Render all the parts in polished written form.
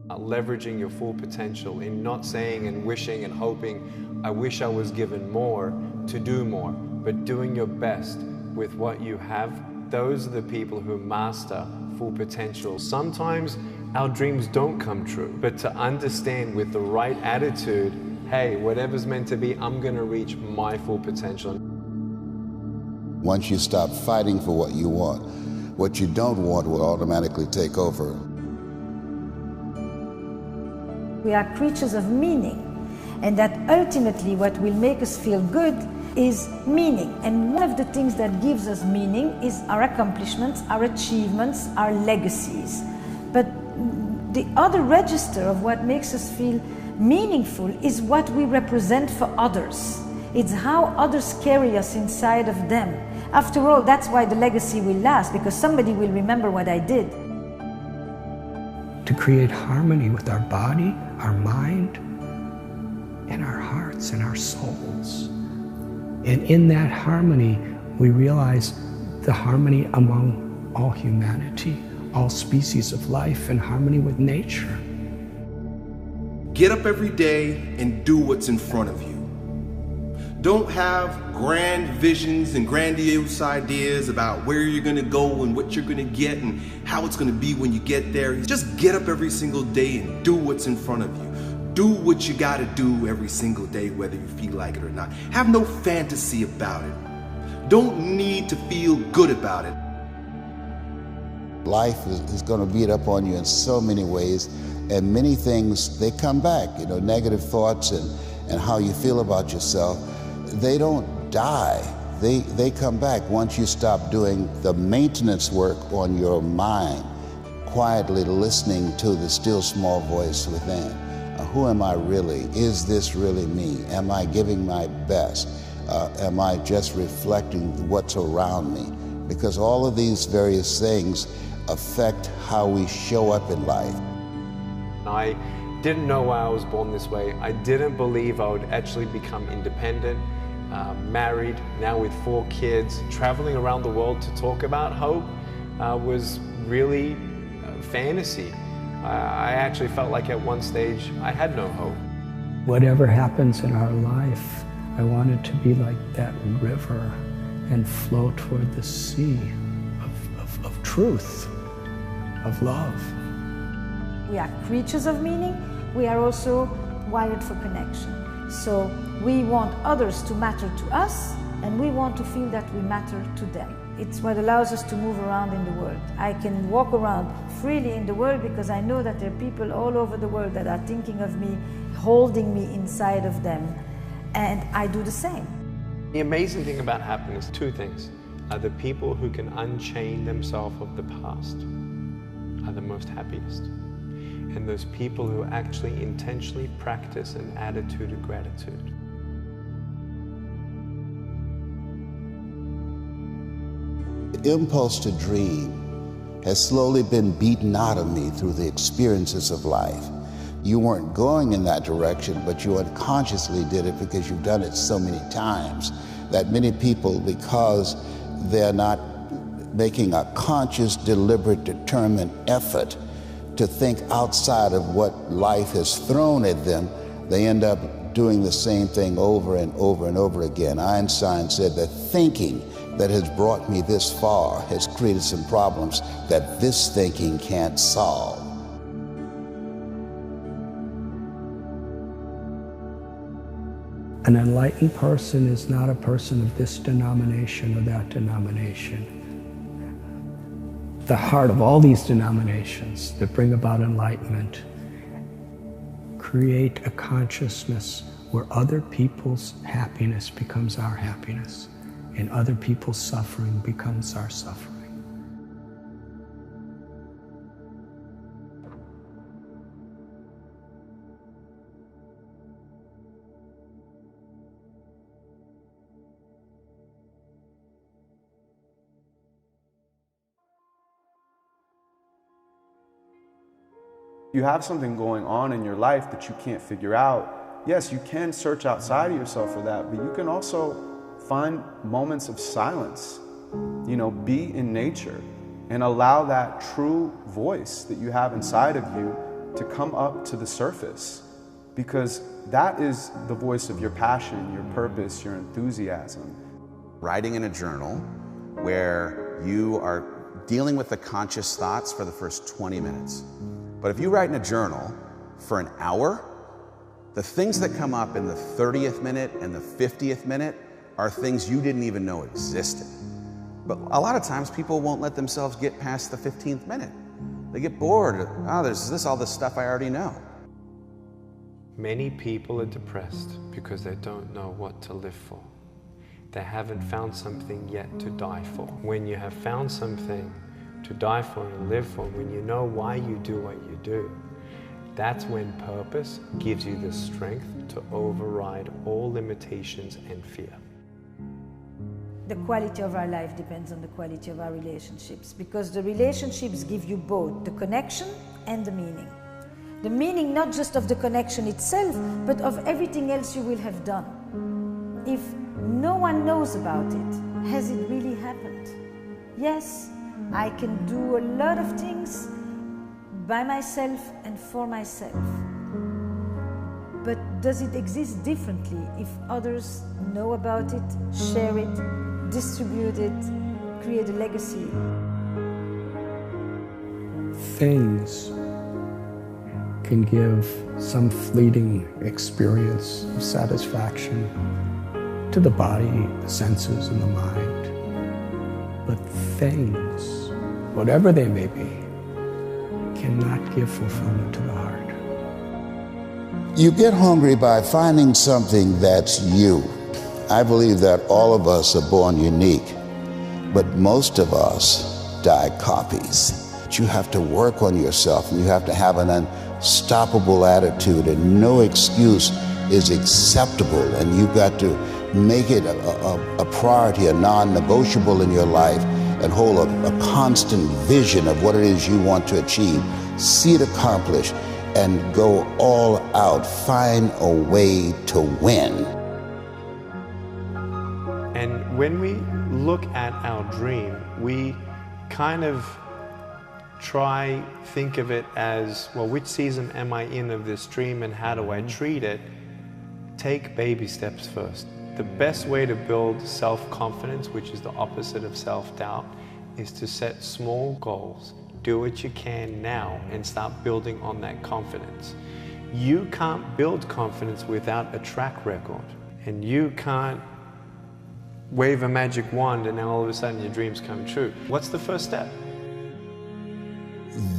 Leveraging your full potential in not saying and wishing and hoping, I wish I was given more to do more, but doing your best with what you have. Those are the people who master full potential. Sometimes our dreams don't come true, but to understand with the right attitude, hey, whatever's meant to be, I'm going to reach my full potential. Once you stop fighting for what you want, what you don't want will automatically take over. We are creatures of meaning, and that ultimately what will make us feel good is meaning. And one of the things that gives us meaning is our accomplishments, our achievements, our legacies. But the other register of what makes us feel meaningful is what we represent for others. It's how others carry us inside of them. After all, that's why the legacy will last, because somebody will remember what I did. To create harmony with our body, our mind, and our hearts and our souls. And in that harmony, we realize the harmony among all humanity, all species of life, and harmony with nature. Get up every day and do what's in front of you. Don't have grand visions and grandiose ideas about where you're gonna go and what you're gonna get and how it's gonna be when you get there. Just get up every single day and do what's in front of you. Do what you gotta do every single day, whether you feel like it or not. Have no fantasy about it. Don't need to feel good about it. Life is going to beat up on you in so many ways, and many things, they come back. You know, negative thoughts and how you feel about yourself, they don't die. They come back once you stop doing the maintenance work on your mind, quietly listening to the still small voice within. Who am I really? Is this really me? Am I giving my best? Am I just reflecting what's around me? Because all of these various things affect how we show up in life. I didn't know why I was born this way. I didn't believe I would actually become independent, married, now with 4 kids. Traveling around the world to talk about hope was really fantasy. I actually felt like at one stage I had no hope. Whatever happens in our life, I want it to be like that river and flow toward the sea of truth, of love. We are creatures of meaning. We are also wired for connection. So we want others to matter to us, and we want to feel that we matter to them. It's what allows us to move around in the world. I can walk around freely in the world because I know that there are people all over the world that are thinking of me, holding me inside of them, and I do the same. The amazing thing about happiness, 2 things, are the people who can unchain themselves of the past are the most happiest. And those people who actually intentionally practice an attitude of gratitude. The impulse to dream has slowly been beaten out of me through the experiences of life. You weren't going in that direction, but you unconsciously did it because you've done it so many times that many people, because they're not making a conscious, deliberate, determined effort to think outside of what life has thrown at them, they end up doing the same thing over and over and over again. Einstein said that thinking that has brought me this far has created some problems that this thinking can't solve. An enlightened person is not a person of this denomination or that denomination. The heart of all these denominations that bring about enlightenment create a consciousness where other people's happiness becomes our happiness and other people's suffering becomes our suffering. You have something going on in your life that you can't figure out. Yes, you can search outside of yourself for that, but you can also find moments of silence. You know, be in nature and allow that true voice that you have inside of you to come up to the surface, because that is the voice of your passion, your purpose, your enthusiasm. Writing in a journal where you are dealing with the conscious thoughts for the first 20 minutes. But if you write in a journal for an hour, the things that come up in the 30th minute and the 50th minute are things you didn't even know existed. But a lot of times people won't let themselves get past the 15th minute. They get bored. Oh, there's all this stuff I already know. Many people are depressed because they don't know what to live for. They haven't found something yet to die for. When you have found something to die for and live for, when you know why you do what you do, that's when purpose gives you the strength to override all limitations and fear. The quality of our life depends on the quality of our relationships, because the relationships give you both the connection and the meaning. The meaning not just of the connection itself, but of everything else you will have done. If no one knows about it, has it really happened? Yes, I can do a lot of things by myself and for myself. But does it exist differently if others know about it, share it, distribute it, create a legacy? Things can give some fleeting experience of satisfaction to the body, the senses, and the mind. But things, whatever they may be, cannot give fulfillment to the heart. You get hungry by finding something that's you. I believe that all of us are born unique, but most of us die copies. You have to work on yourself, and you have to have an unstoppable attitude, and no excuse is acceptable, and you've got to make it a priority, a non-negotiable in your life, and hold a constant vision of what it is you want to achieve, see it accomplished, and go all out. Find a way to win. And when we look at our dream, we kind of think of it as, well, which season am I in of this dream and how do I treat it? Take baby steps first. The best way to build self-confidence, which is the opposite of self-doubt, is to set small goals. Do what you can now and start building on that confidence. You can't build confidence without a track record, and you can't wave a magic wand and then all of a sudden your dreams come true. What's the first step?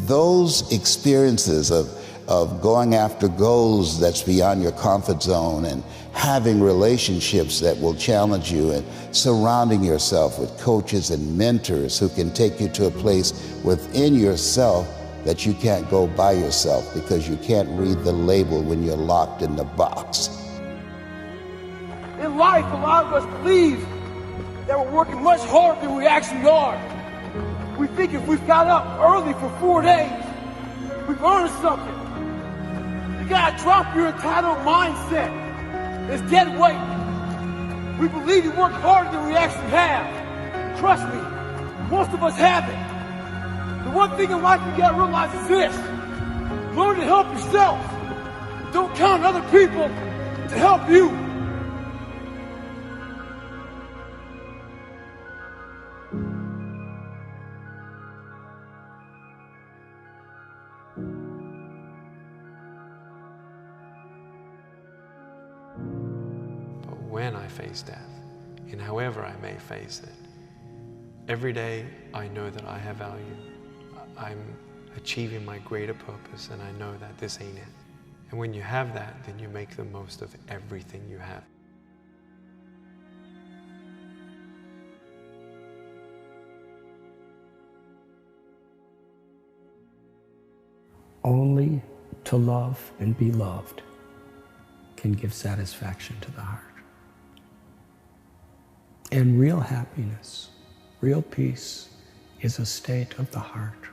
Those experiences of going after goals that's beyond your comfort zone, and having relationships that will challenge you, and surrounding yourself with coaches and mentors who can take you to a place within yourself that you can't go by yourself because you can't read the label when you're locked in the box. In life, a lot of us believe that we're working much harder than we actually are. We think if we've got up early for 4 days, we've earned something. You gotta drop your entitled mindset. It's dead weight. We believe we work harder than we actually have. Trust me, most of us haven't. The one thing in life you gotta realize is this: learn to help yourself. Don't count on other people to help you. When I face death, and however I may face it, every day I know that I have value. I'm achieving my greater purpose, and I know that this ain't it. And when you have that, then you make the most of everything you have. Only to love and be loved can give satisfaction to the heart. And real happiness, real peace, is a state of the heart.